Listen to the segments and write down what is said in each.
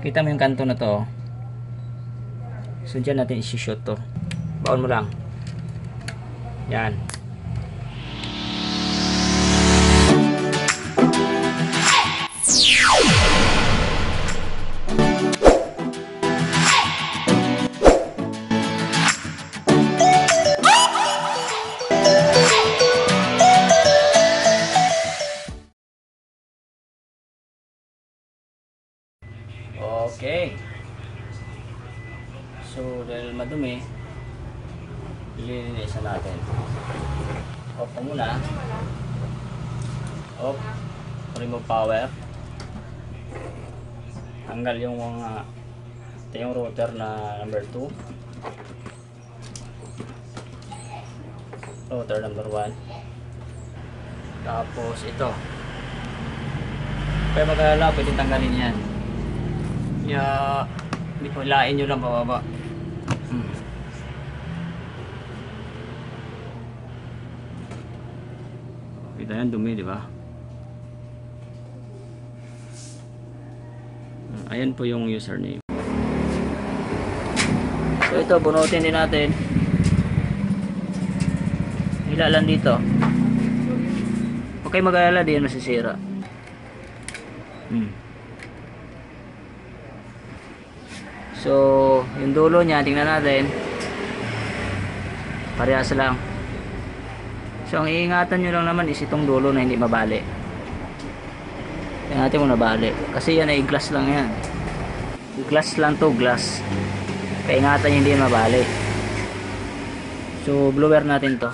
Kita mo yung kanto na to. So dyan natin isi-shoot to. Baon mo lang. Yan. Okay. So, dahil madumi, lilinisan natin. Off mo muna. Off. Remove power. Tanggal yung mga ito yung router na number 2. Router number 1. Tapos ito. Kaya mag-alala, pwede tanggalin yan. Hilain nyo lang pababa. Kita yan, dumi, di ba? Ayan po yung username. So ito, bunutin din natin. Hila lang dito. Okay, mag-alala, di yan masisira. So, yung dulo niya, tingnan natin. Parehas lang. So, ang iingatan nyo lang naman is itong dulo na hindi mabali. Tingnan natin kung nabali. Kasi yan ay glass lang yan. Glass lang to, glass. Kaingatan nyo hindi mabali. So, blower natin to.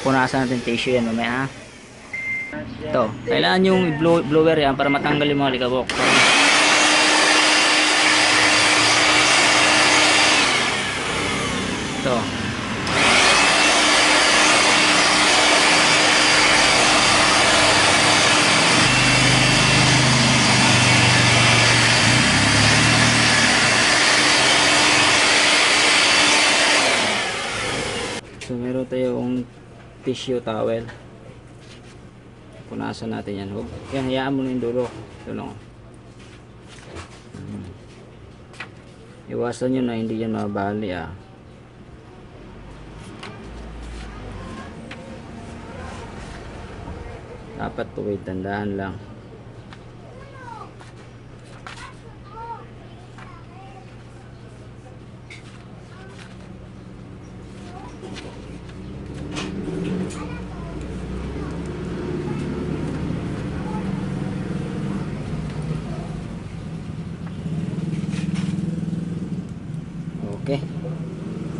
Punasan natin tissue yan mamaya, ha. Ito, kailangan yung blower yan para matanggal yung mga likabok. Ito. So meron tayong tissue towel. Punasan natin yan. Yan, hayaan mo na yung dulo. Ito lang. Iwasan nyo na hindi yan mabali, ah. Dapat tuwid, tandaan lang. Okay,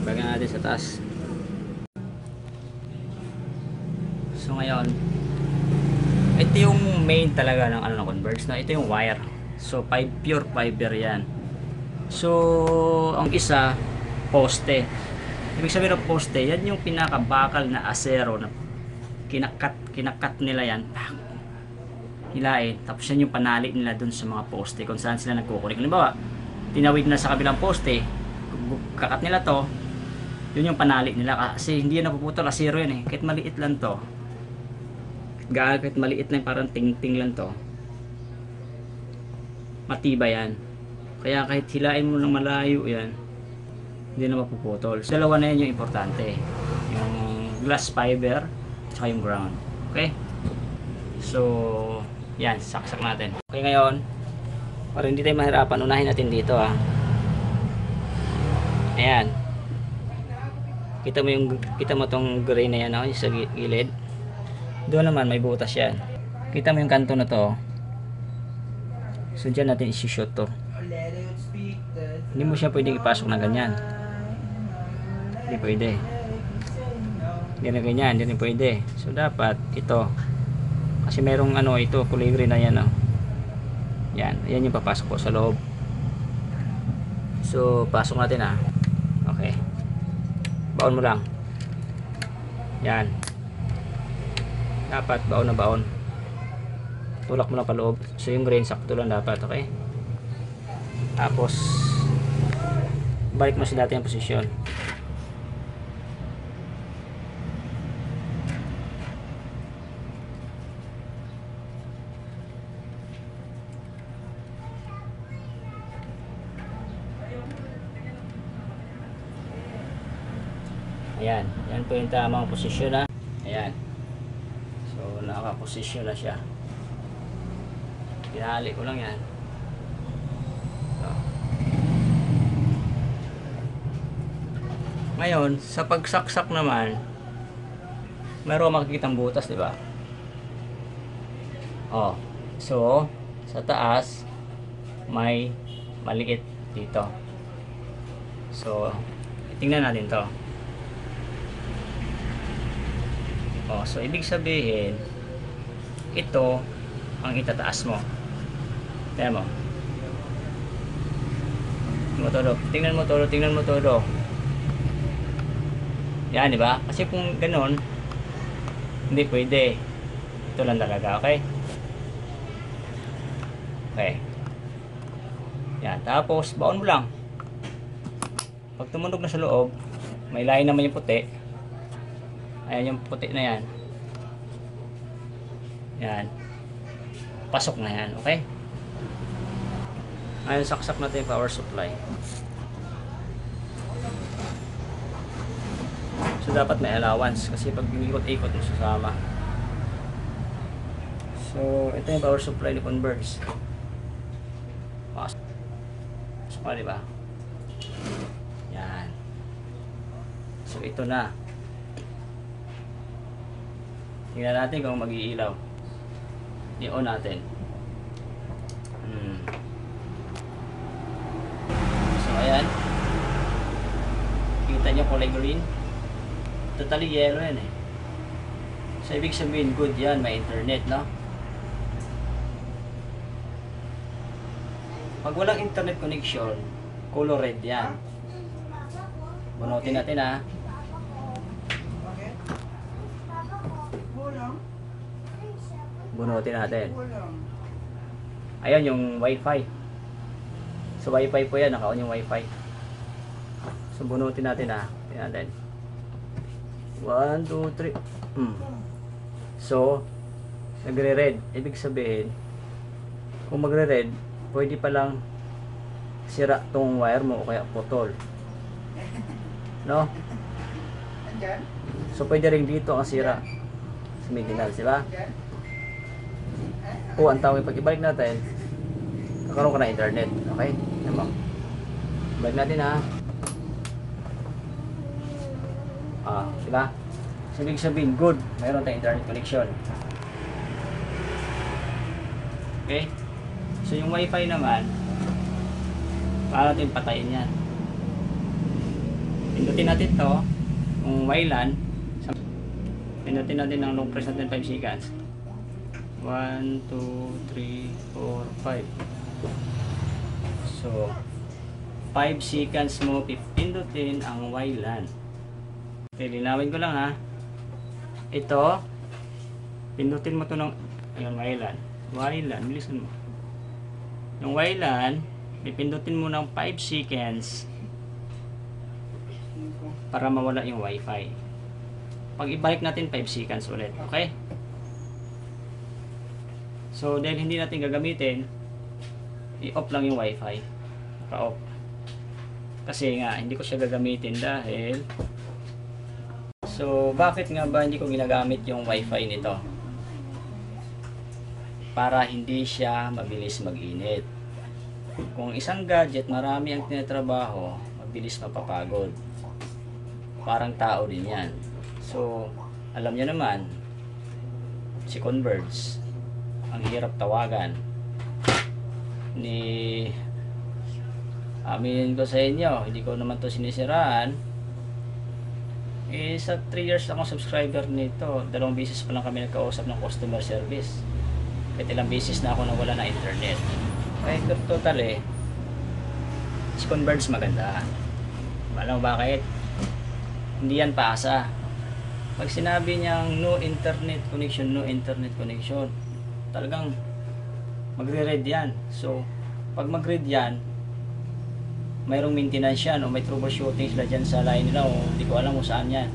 bagay natin sa taas. So ngayon, ito yung main talaga ng ano, ng Converge, na ito yung wire. So pure fiber yan. So ang isa poste. Ibig sabihin ng poste, yan yung pinakabakal na asero na kinakat nila yan. Hilain, tapos yan yung panali nila dun sa mga poste kung saan sila nagkukunik. Halimbawa, tinawid na sa kabilang poste, kakat nila to, yun yung panali nila kasi hindi yan napuputol, asero yan eh. Kahit maliit lang to, kahit maliit lang, parang ting-ting lang to, matibay yan. Kaya kahit hilain mo ng malayo yan, hindi na mapuputol. So, dalawa na yan yung importante, yung glass fiber at yung ground. Okay, so yan, saksak natin. Okay, ngayon para hindi tayo mahirapan, unahin natin dito, ah. Ayan. Kita mo tong gray na yan, oh, sa gilid. Doon naman may butas yan. Kita mo yung kanto na to. So dyan natin isi-shoot to. Hindi mo siya pwedeng ipasok na ganyan. Hindi pwede. Hindi na ganyan, hindi na pwede. So dapat ito. Kasi merong ano ito, kulay green na yan, oh. Yan, yan yung papasok po sa loob. So pasok natin, ah. Okay. Baon mo lang. Yan. Dapat baon na baon. Tulak mo lang paloob. So yung green sakto lang dapat, okay? Tapos balik mo sa dati ang posisyon. Ayan, yan po yung tamang posisyon na. Ayan. So, nakaposisyon na siya. Pinali ko lang yan. So. Ngayon, sa pagsaksak naman, mayroon makikitang butas, di ba? Oh. So, sa taas, may maliit dito. So, tingnan natin to. Oh, so ibig sabihin, ito ang itataas mo. Tingnan mo. Tingnan mo todo. Tingnan mo todo. Yan, di ba? Kasi kung ganoon, hindi pwede. Ito lang talaga, okay? Okay. Yan, tapos baon mo lang. Pag tumunog na sa loob, may line naman yung puti. Ayan yung puti na yan. Yan. Pasok na yan, okay? Ngayon, saksak natin yung power supply. So, dapat may allowance kasi pag ikot-ikot mo sasama. So, ito yung power supply ni Converge. Pasok pa, diba? Yan. So, ito na. Tingnan natin kung mag-iilaw. I-on natin. So, ayan. Kita nyo kulay green. Totally yellow yan eh. So, ibig sabihin, good yan. May internet, no? Pag walang internet connection, color red yan. Bunutin natin, ha. Bunutin natin. Ayan yung wifi. So wifi po yan, naka-on yung wifi. So bunutin natin, ha. Tingnan natin. 1, 2, 3. So nagre-red. Ibig sabihin, kung magre-red, pwede palang sira tong wire mo o kaya putol. No? So pwede rin dito ang sira sa maintenance, di ba? O ang tawag, pag ibalik natin, kakaroon ka na internet. Okay? Yan mo. Ibalik natin, ha. Di ba? So ibig sabihin, good. Mayroon tayong internet connection. Okay? So yung wifi naman, para natin patayin yan. Pindutin natin to, yung WLAN. Pindutin natin ng long press natin 5 seconds. 1, 2, 3, 4, 5. So 5 seconds mo pipindutin ang WLAN. Okay, linawin ko lang, ha. Ito, pindutin mo to ng WLAN. WLAN, bilisan mo. Yung WLAN, pipindutin mo ng 5 seconds para mawala yung wifi. Pag ibalik natin 5 seconds ulit, okay? So dahil hindi natin gagamitin, i-off lang yung wifi. Naka-off. Kasi nga hindi ko siya gagamitin dahil so bakit nga ba hindi ko ginagamit yung wifi nito? Para hindi siya mabilis mag-init. Kung isang gadget marami ang tinatrabaho, mabilis mapapagod. Parang tao din yan. So alam niyo naman, si Converge ang hirap tawagan. Aminin ko sa inyo, hindi ko naman to sinisiraan. Sa 3 years akong subscriber nito, 2 beses pa lang kami nagkausap ng customer service. Kahit ilang beses na ako nawala ng internet. Kaya totally, si Converge maganda. Alam mo bakit? Hindi yan paasa. Pag sinabi niyang no internet connection, talagang magre-red yan. So pag mag-red yan, mayroong maintenance yan o may troubleshooting sila dyan sa line nila o hindi ko alam kung saan yan.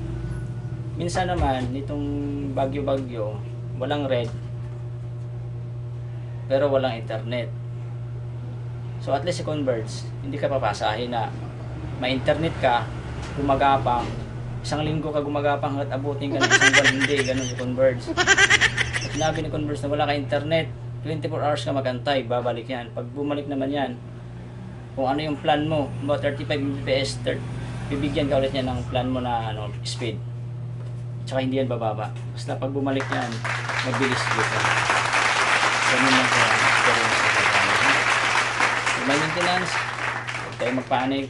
Minsan naman nitong bagyo walang red pero walang internet. So at least si Converge, hindi ka papasahin na may internet ka, gumagapang, isang linggo ka gumagapang hanggat abutin ka ng isang buwan, hindi, ganun si Converge. Pag sinabi ni Converge na wala ka internet, 24 hours ka magantay, babalik yan. Pag bumalik naman yan, kung ano yung plan mo, about 35 Mbps, bibigyan ka ulit yan ng plan mo na speed. Tsaka hindi yan bababa. Basta pag bumalik yan, mabilis dito. Ganun lang sa experience ko. Kung may maintenance, huwag tayo magpanik.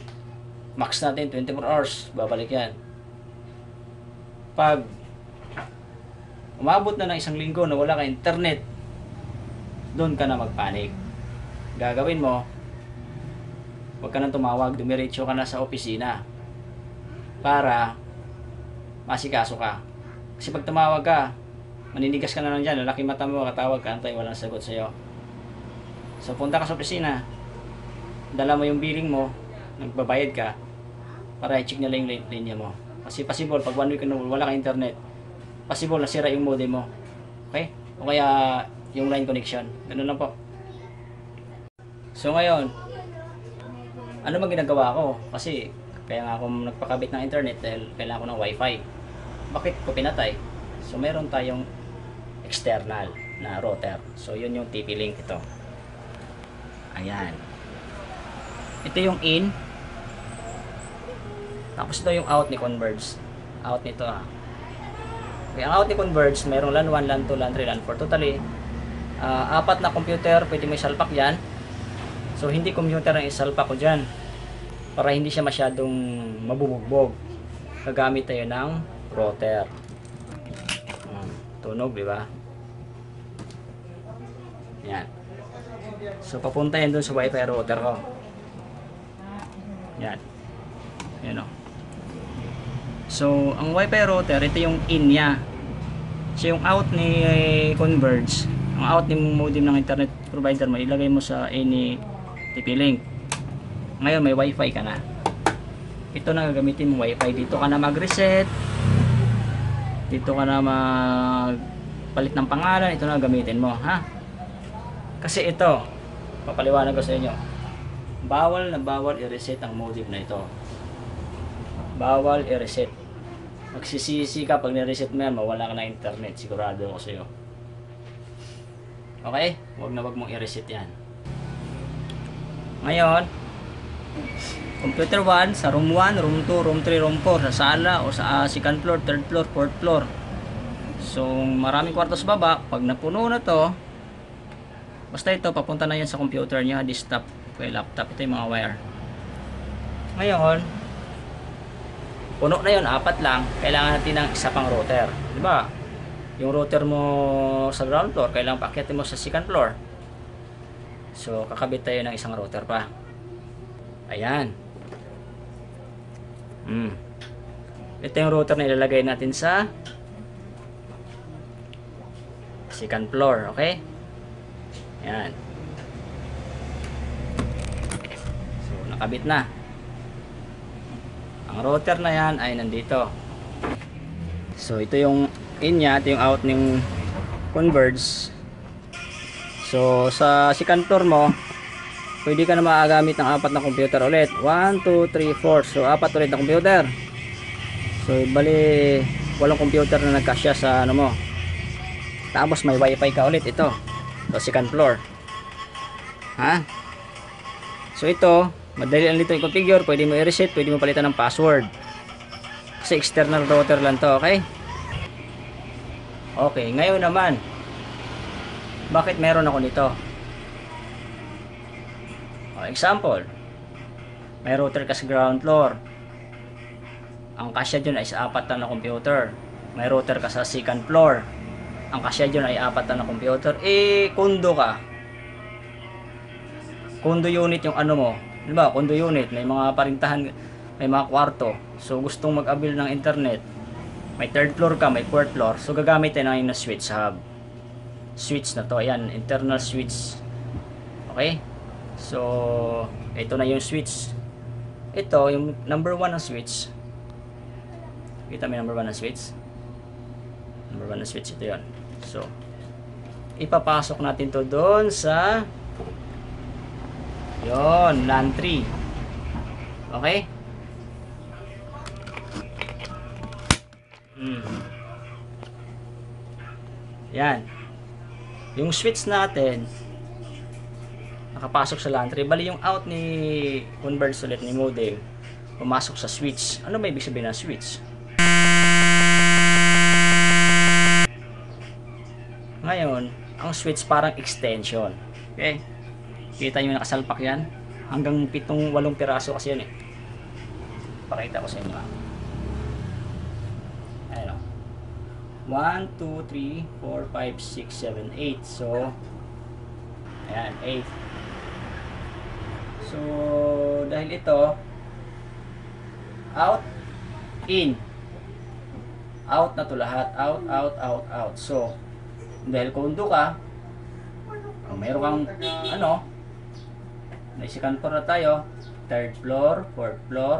Max natin, 24 hours, babalik yan. Pag umabot na ng isang linggo na wala ka internet, doon ka na magpanik. Gagawin mo, huwag ka nang tumawag, dumiretso ka na sa opisina para masikaso ka. Kasi pag tumawag ka, maninigas ka na lang dyan, lalaki mata mo, katawag ka, antay, walang sagot sa'yo. So punta ka sa opisina, dala mo yung billing mo, nagbabayad ka, para i-check nila yung linya mo. Kasi possible, pag 1 week na wala ka internet, possible na sira yung modem mo. Okay? O kaya yung line connection. Ganun lang po. So ngayon, ano bang ginagawa ko? Kasi kaya nga ako nagpakabit ng internet dahil kailangan ko ng wifi. Bakit ko pinatay? So meron tayong external na router. So yun yung TP-Link ito. Ayan. Ito yung in. Tapos ito yung out ni Converge. Out nito Okay, ang out ni Converge, mayroong LAN 1, LAN 2, LAN 3, LAN 4. Totally, 4 na computer, pwede mo isalpak yan. So hindi computer ang isalpak ko dyan. Para hindi siya masyadong mabubugbog. Gagamit tayo ng router. Tunog, di ba? Yan. So papunta yan dun sa wifi router ko. Yan. Yan o. So, ang wifi router, ito yung in niya. So, yung out ni Converge, ang out ni modem ng internet provider mo, ilagay mo sa any TP-Link. Ngayon, may wifi ka na. Ito na gagamitin mo wifi. Dito ka na mag-reset. Dito ka na magpalit ng pangalan. Ito na gamitin mo, ha? Kasi ito, papaliwanag ko sa inyo. Bawal na bawal i-reset ang modem na ito. Bawal i-reset. Magsisisi ka pag ni-reset mo yan, mawala ka na internet. Sigurado ako sa'yo. Okay? Huwag na wag mong i-reset yan. Ngayon, computer 1, sa room 1, room 2, room 3, room 4, sa sala o sa second floor, third floor, fourth floor. So, maraming kwarto sa baba. Pag napuno na to, basta ito, papunta na yan sa computer niya, desktop, okay, laptop. Ito yung mga wire. Ngayon, puno na yun, 4 lang. Kailangan natin ng isa pang router. Diba? Yung router mo sa ground floor, kailangan paakyatin mo sa second floor. So, kakabit tayo ng isang router pa. Ayan. Ito yung router na ilalagay natin sa second floor. Okay? Ayan. So, nakabit na. Ang router na yan ay nandito. So ito yung in nya, ito yung out ng Converge. So sa second floor mo, pwede ka na magagamit ng 4 na computer ulit. 1, 2, 3, 4. So 4 ulit na computer. So bali 8 computer na nagkasya sa ano mo. Tapos may wifi ka ulit ito. So second floor. Ha? So ito, madali lang dito i-configure, pwede mo i-reset, pwede mo palitan ng password. Kasi external router lang to, okay? Okay, ngayon naman, bakit meron ako nito? Example, may router ka sa ground floor. Ang kasya dyan ay sa 4 na computer. May router ka sa second floor. Ang kasya dyan ay 4 na computer. Kondo ka. Kondo unit yung ano mo. Diba, condo unit, may mga parintahan, may mga kwarto. So gustong mag-avail ng internet, may third floor ka, may fourth floor. So gagamit tayo ng switch hub. Switch na to, ayan, internal switch. Okay? So ito na yung switch. Ito, yung number 1 ng switch. Kita mo yung number 1 ng switch? Number 1 ng switch, ito yun. So ipapasok natin to doon sa yon, LAN 3. Okay? Yan. Yung switch natin nakapasok sa LAN 3. Bali yung out ni converts ulit ni modem pumasok sa switch. Ano ba ibig sabihin ng switch? Ngayon, ang switch parang extension. Okay? Kita nyo nakasalpak yan. Hanggang 7-8 piraso kasi yan eh. Pakita ko sa inyo. Ayan o. 1, 2, 3, 4, 5, 6, 7, 8. So, ayan, 8. So, dahil ito, out, in. Out na to lahat. Out, out, out, out. So, dahil kondo ka, mayroon kang, may second floor na tayo. 3rd floor, 4th floor,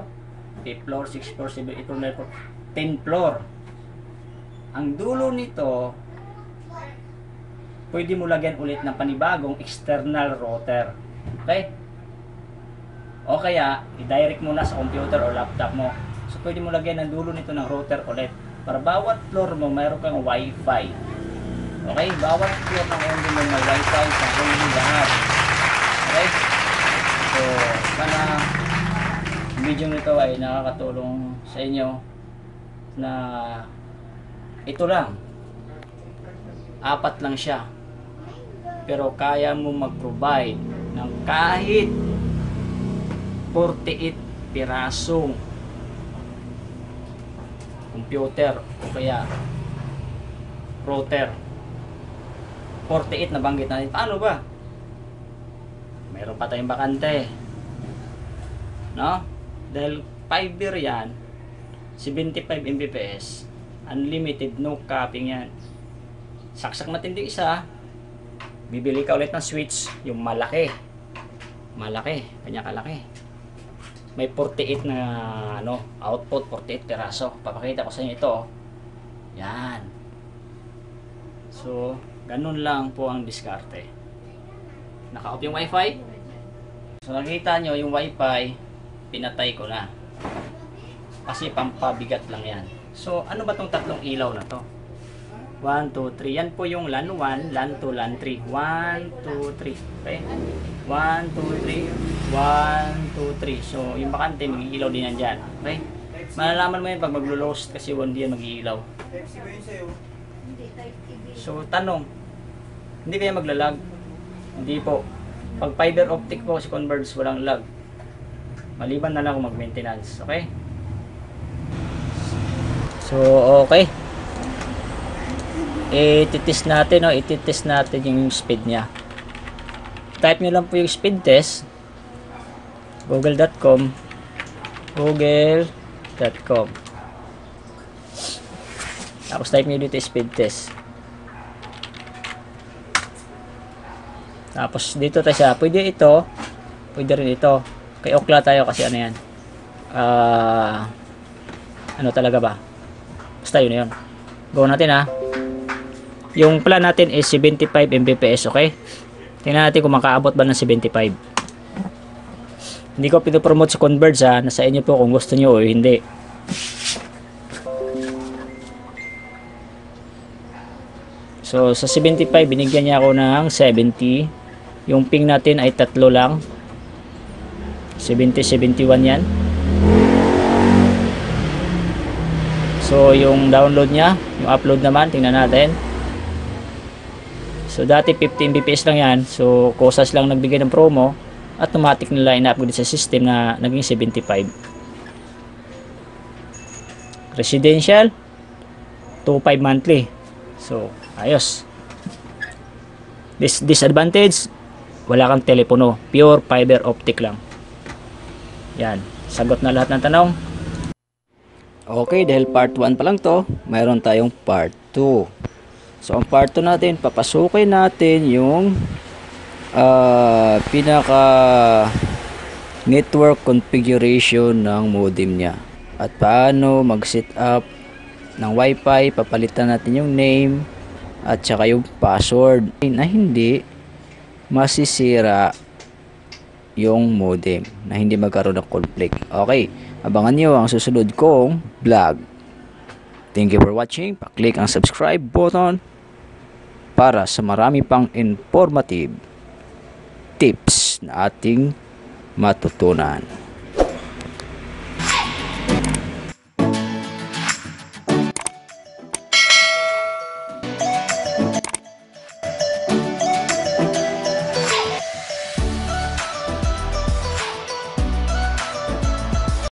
5th floor, 6th floor, 7th floor, 9th floor, 10th floor. Ang dulo nito, pwede mo lagyan ulit ng panibagong external router. Okay? O kaya, i-direct mo na sa computer o laptop mo. So, pwede mo lagyan ng dulo nito ng router ulit. Para bawat floor mo, mayroon kang wifi. Okay? Bawat floor ng mundo mo may wifi sa mundo lahat. Okay? So, sana video nito ay nakakatulong sa inyo na ito lang. 4 lang siya. Pero kaya mo mag-provide ng kahit 48 pirasong computer o kaya router. 48 na banggit natin. Paano ba? Mayroon pa tayong bakante. No? Dahil 5 year yan, 75 Mbps, unlimited, no capping yan. Saksak matindi isa, bibili ka ulit ng switch, yung malaki. Malaki, kanya kalaki. May 48 na output, 48 piraso. Papakita ko sa inyo ito. Yan. So, ganun lang po ang diskarte. Naka-off yung wifi. So, nakita nyo yung wifi, pinatay ko na. Kasi pampabigat lang yan. So, ano ba tong tatlong ilaw na to? 1, 2, 3. Yan po yung LAN 1, LAN 2, LAN 3. 1, 2, 3. Okay? 1, 2, 3. 1, 2, 3. So, yung bakante, mag-iilaw din yan dyan. Okay? Malalaman mo yan pag maglo-lost kasi 1 yan mag-iilaw. So, tanong. Hindi kaya maglalag? Hindi po. Pag fiber optic po si Converge, walang lag. Maliban na lang kung mag-maintenance. Okay? So, okay. I-test natin, i-test natin yung speed niya. Type nyo lang po yung speed test. Google.com Google.com Tapos type nyo dito speed test. Tapos dito tayo sa, pwede ito, pwede rin ito. Kay Okla tayo kasi ano yan. Ano talaga ba? Basta yun na yun. Go natin ha. Yung plan natin is 75 Mbps, okay? Tingnan natin kung makaabot ba ng 75. Hindi ko pinopromote sa Converge ha. Nasa inyo po kung gusto nyo o hindi. So, sa 75, binigyan niya ako ng 70. Yung ping natin ay 3 lang. 70, 71 yan. So, yung download niya, yung upload naman, tingnan natin. So, dati 50 Mbps lang yan. So, Kosas lang nagbigay ng promo. Automatic nila ina-upgrade sa system na naging 75. Residential, 2.5 monthly. So, ayos. Disadvantage, wala kang telepono. Pure fiber optic lang. Yan. Sagot na lahat ng tanong. Okay, dahil part 1 pa lang to, mayroon tayong part 2. So, ang part 2 natin, papasukin natin yung pinaka network configuration ng modem niya. At paano mag-set up ng wifi, papalitan natin yung name at saka yung password na hindi masisira yung modem, na hindi magkaroon ng conflict. Okay, abangan nyo ang susunod kong vlog. Thank you for watching. Pa-click ang subscribe button para sa marami pang informative tips na ating matutunan.